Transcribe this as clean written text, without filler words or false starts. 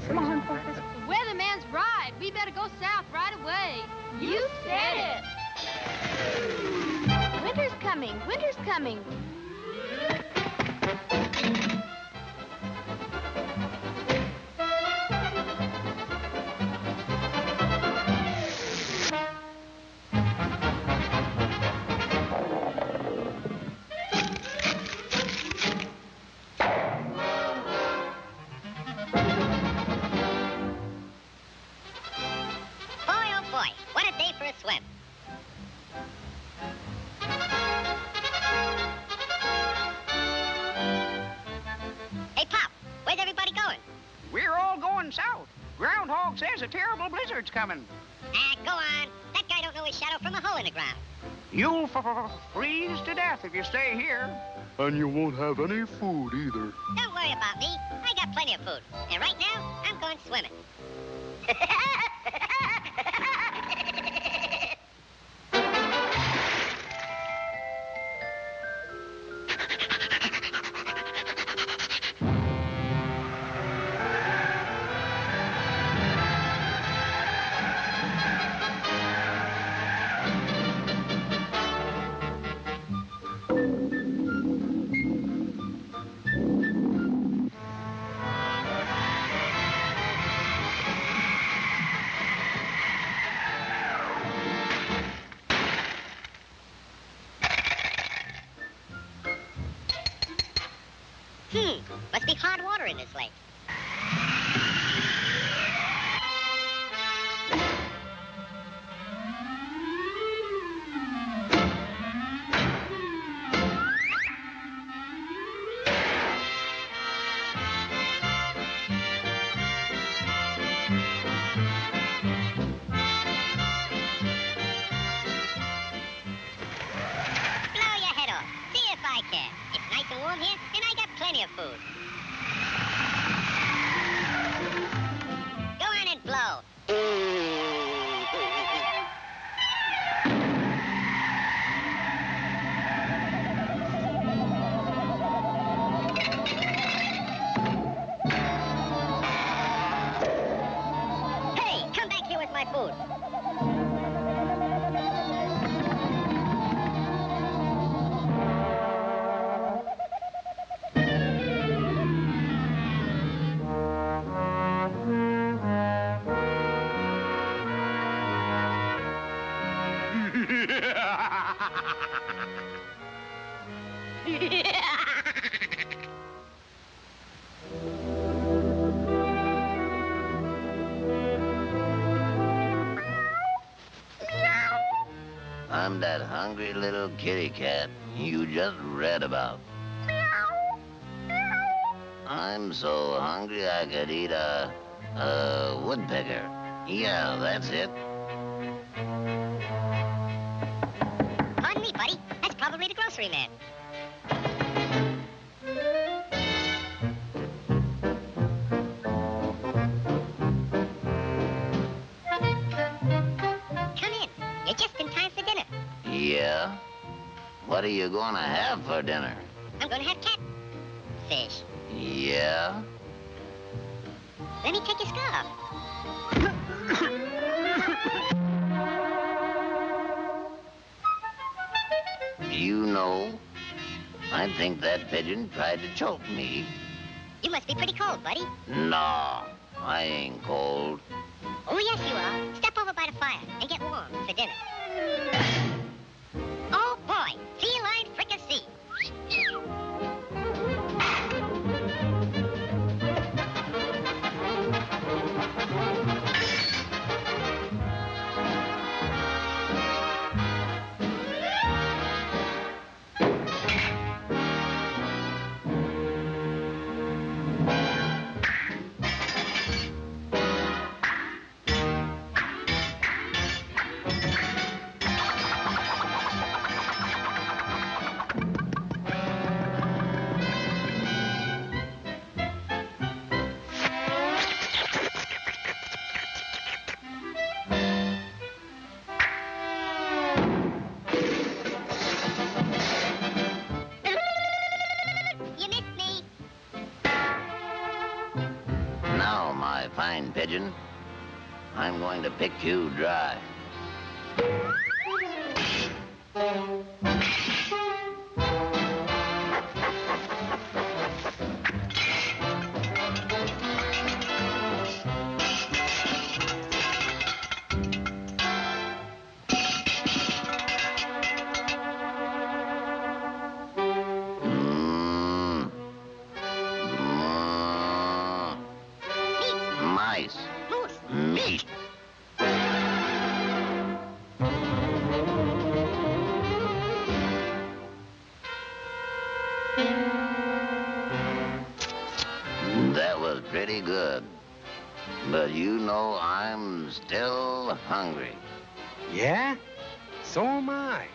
Come on, Focus. The weatherman's right. We better go south right away. You said it. Winter's coming. Winter's coming. South. Groundhog says a terrible blizzard's coming. Go on. That guy don't know his shadow from a hole in the ground. You'll freeze to death if you stay here. And you won't have any food either. Don't worry about me. I got plenty of food. And right now, I'm going swimming. Must be hard water in this lake. Blow your head off. See if I can. It's nice and warm here, and I got plenty of food. Go on and blow. Hey, come back here with my food. I'm that hungry little kitty cat you just read about. I'm so hungry I could eat a woodpecker. Yeah, that's it. Pardon me, buddy. That's probably the grocery man. Come in. You're just in time for dinner. Yeah? What are you gonna have for dinner? I'm gonna have catfish. Yeah? Let me take your scarf. You know, I think that pigeon tried to choke me. You must be pretty cold, buddy. No, I ain't cold. Oh, yes, you are. Step over by the fire and get warm for dinner. Oh, boy. Feline fricassee. fine pigeon. I'm going to pick you dry. Mice. Meat. That was pretty good. But you know I'm still hungry. Yeah? So am I.